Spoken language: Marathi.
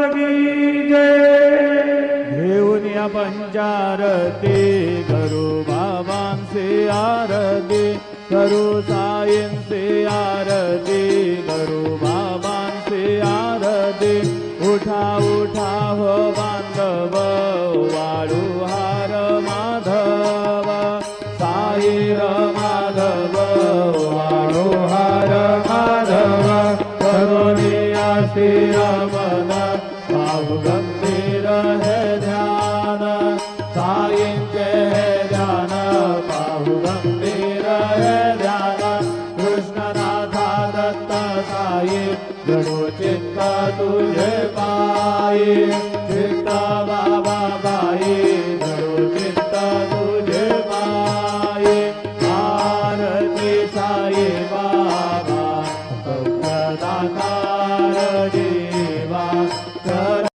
की जय। घेऊन या पंचारती करू बाबांचे आरती, करू साईंचे आरती, करू बाबांचे आरती। उठा उठा हो बांधव वाळू हार माधव, साई माधव वाळू हार माधव। करुणिया श्रीरमण बाहु गंभीर है ध्यान, साईंचे है ध्यान बाहु गंभीर है ध्यान। कृष्णनाथा दत्त साई जणू चित्त तुझे पायी, चित्त बाबा बाई जणू चित्त तुझे पायी। आरती साई बाबा सौख्यदाता देवा।